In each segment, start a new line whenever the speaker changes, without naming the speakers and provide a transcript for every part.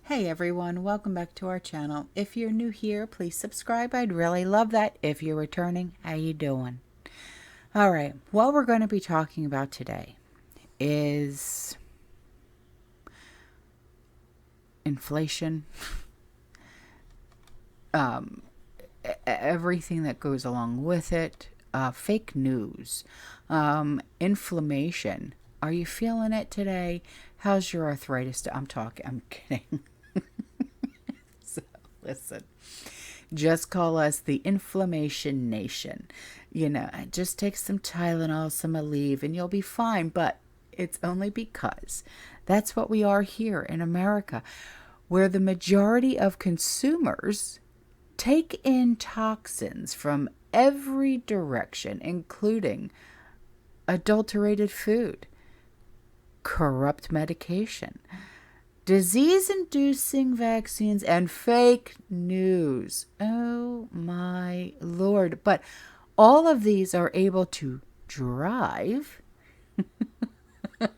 Hey everyone, welcome back to our channel. If you're new here, please subscribe. I'd really love that. If you're returning, how you doing? All right, what we're going to be talking about today is inflation, everything that goes along with it, fake news, inflammation. Are you feeling it today? How's your arthritis? I'm kidding. So, listen, just call us the Inflammation Nation. You know, just take some Tylenol, some Aleve, and you'll be fine. But it's only because that's what we are here in America, where the majority of consumers take in toxins from every direction, including adulterated food, corrupt medication, disease-inducing vaccines, and fake news. Oh my Lord. But all of these are able to drive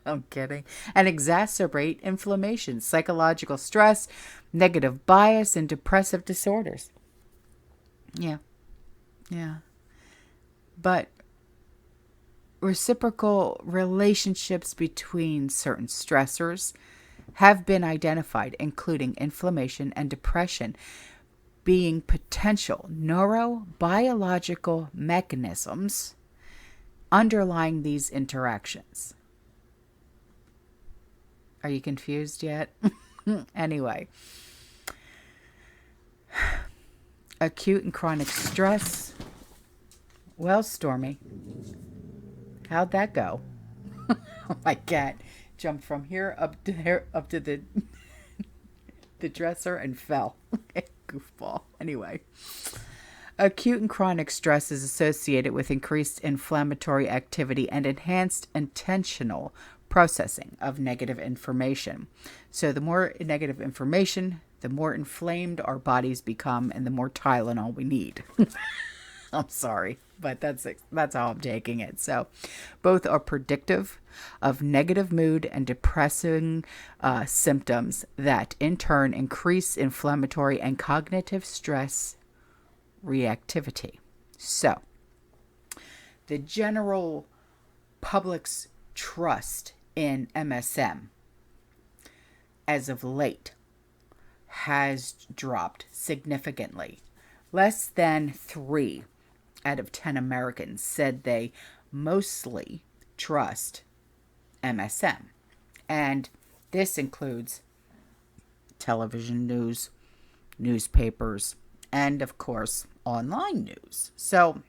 I'm kidding. And exacerbate inflammation, psychological stress, negative bias, and depressive disorders. Yeah. But reciprocal relationships between certain stressors have been identified, including inflammation and depression, being potential neurobiological mechanisms underlying these interactions. Are you confused yet? Anyway, acute and chronic stress. Well, Stormy, how'd that go? My cat jumped from here up to there, up to the dresser and fell. Goofball. Anyway, acute and chronic stress is associated with increased inflammatory activity and enhanced intentional processing of negative information. So the more negative information, the more inflamed our bodies become, and the more Tylenol we need. I'm sorry, but that's how I'm taking it. So both are predictive of negative mood and depressing symptoms that in turn increase inflammatory and cognitive stress reactivity. So the general public's trust in MSM as of late has dropped significantly. Less than 3 out of 10 Americans said they mostly trust MSM. And this includes television news, newspapers, and of course, online news. So,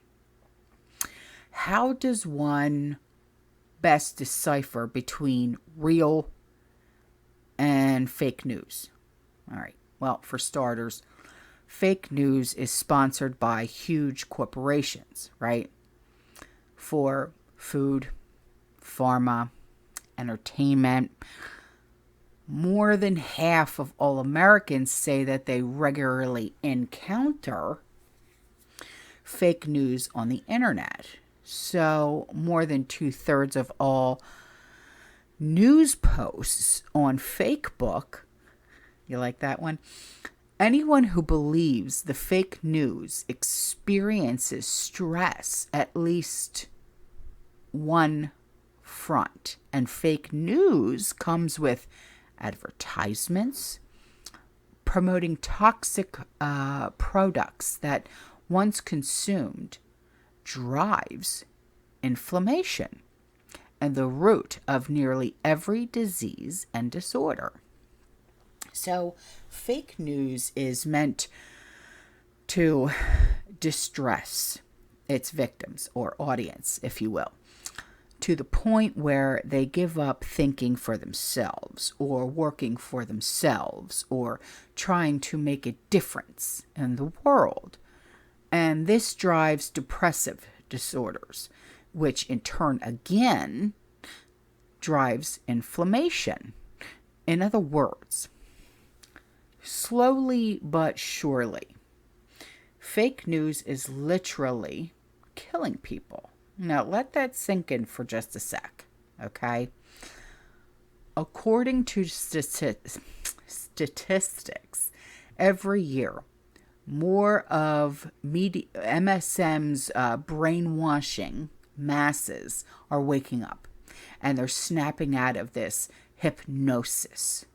how does one best decipher between real and fake news? All right. Well, for starters, fake news is sponsored by huge corporations, right? For food, pharma, entertainment. More than half of all Americans say that they regularly encounter fake news on the internet. So more than 2/3 of all news posts on Facebook, you like that one? Anyone who believes the fake news experiences stress at least one front. And fake news comes with advertisements promoting toxic products that once consumed drives inflammation and the root of nearly every disease and disorder. So fake news is meant to distress its victims or audience, if you will, to the point where they give up thinking for themselves or working for themselves or trying to make a difference in the world. And this drives depressive disorders, which in turn again drives inflammation. In other words, slowly but surely, fake news is literally killing people. Now, let that sink in for just a sec, okay? According to statistics, every year, more of MSM's brainwashing masses are waking up, and they're snapping out of this hypnosis.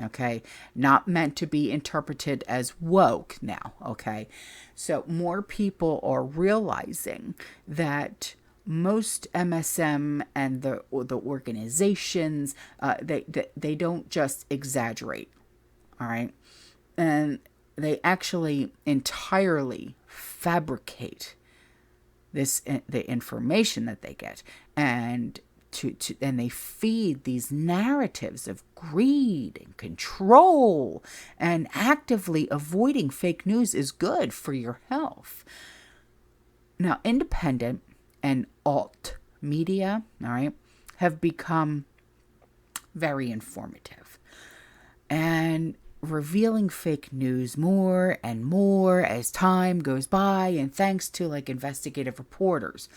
Okay, not meant to be interpreted as woke now. Okay, so more people are realizing that most MSM and the organizations, they don't just exaggerate. All right, and they actually entirely fabricate the information that they get, and and they feed these narratives of greed and control, and actively avoiding fake news is good for your health. Now, independent and alt media, all right, have become very informative and revealing fake news more and more as time goes by, and thanks to like investigative reporters,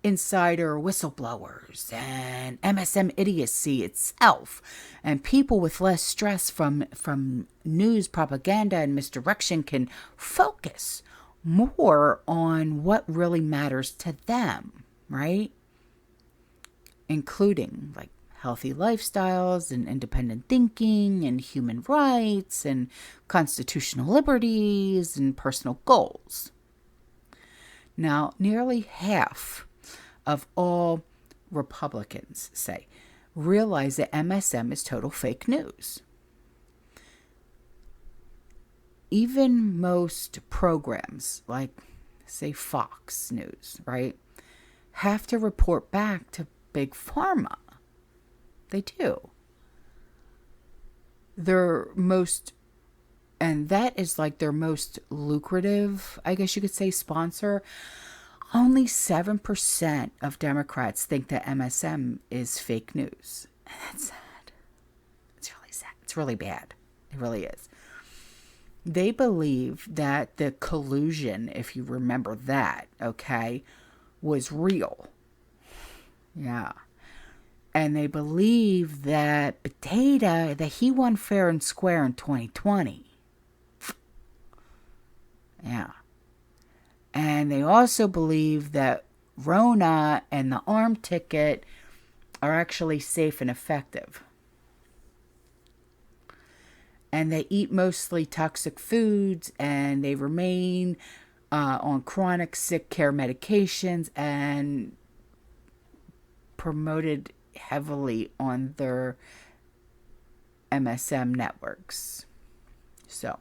insider whistleblowers, and MSM idiocy itself, and people with less stress from news propaganda and misdirection can focus more on what really matters to them, right? Including like healthy lifestyles and independent thinking and human rights and constitutional liberties and personal goals. Now, nearly half of all Republicans realize that MSM is total fake news. Even most programs, like, say, Fox News, right, have to report back to Big Pharma. They do. And that is like their most lucrative, I guess you could say, sponsor. Only 7% of Democrats think that MSM is fake news. And that's sad. It's really sad. It's really bad. It really is. They believe that the collusion, if you remember that, okay, was real. Yeah. And they believe that Potato, that he won fair and square in 2020. Yeah. And they also believe that Rona and the arm ticket are actually safe and effective. And they eat mostly toxic foods, and they remain on chronic sick care medications and promoted heavily on their MSM networks. So,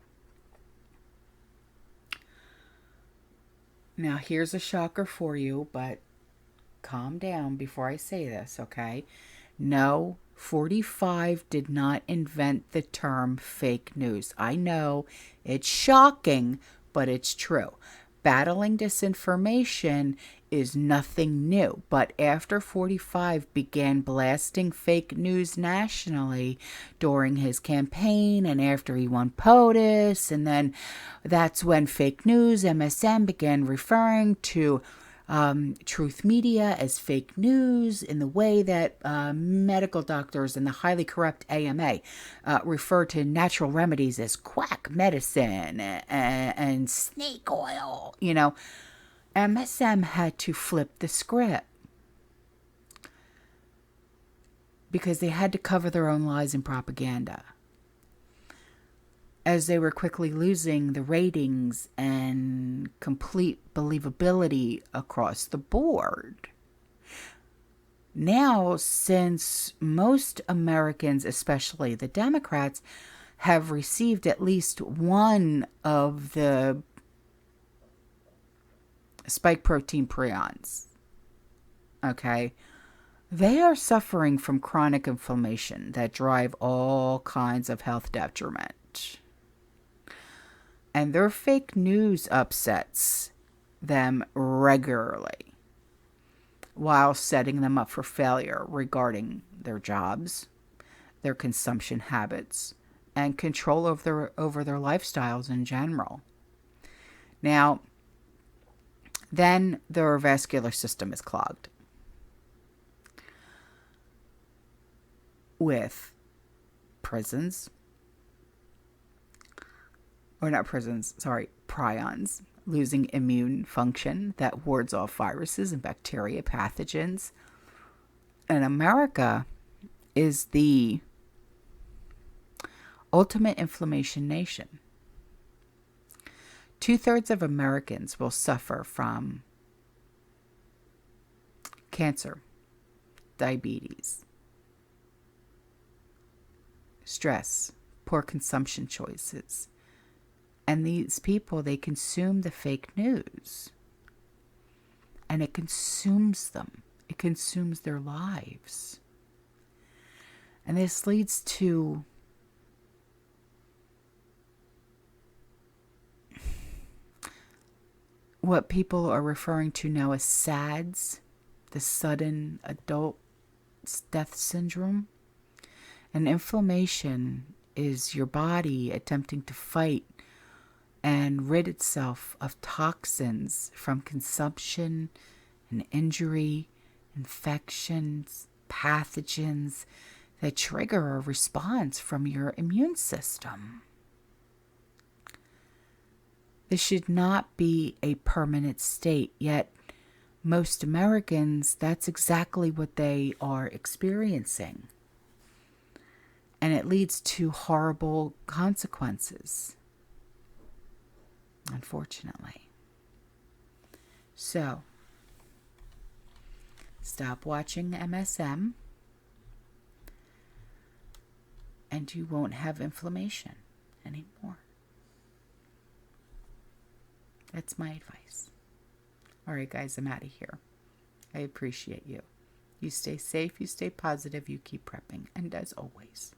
now here's a shocker for you, but calm down before I say this, okay? No, 45 did not invent the term fake news. I know it's shocking, but it's true. Battling disinformation is nothing new, but after 45 began blasting fake news nationally during his campaign and after he won POTUS, and then that's when fake news, MSM, began referring to truth media as fake news in the way that medical doctors and the highly corrupt AMA refer to natural remedies as quack medicine and snake oil. You know, MSM had to flip the script because they had to cover their own lies and propaganda, as they were quickly losing the ratings and complete believability across the board. Now, since most Americans, especially the Democrats, have received at least one of the spike protein prions, okay, they are suffering from chronic inflammation that drive all kinds of health detriment. And their fake news upsets them regularly while setting them up for failure regarding their jobs, their consumption habits, and control over their lifestyles in general. Now, then their vascular system is clogged with prisons, or not prisons, sorry, prions, losing immune function that wards off viruses and bacteria pathogens. And America is the ultimate inflammation nation. 2/3 of Americans will suffer from cancer, diabetes, stress, poor consumption choices. And these people, they consume the fake news. And it consumes them. It consumes their lives. And this leads to what people are referring to now as SADS, the sudden adult death syndrome. And inflammation is your body attempting to fight and rid itself of toxins from consumption and injury, infections, pathogens that trigger a response from your immune system. This should not be a permanent state, yet most Americans, that's exactly what they are experiencing. And it leads to horrible consequences, unfortunately. So, stop watching MSM, and you won't have inflammation anymore. That's my advice. All right, guys, I'm out of here. I appreciate you. You stay safe, you stay positive, you keep prepping. And as always,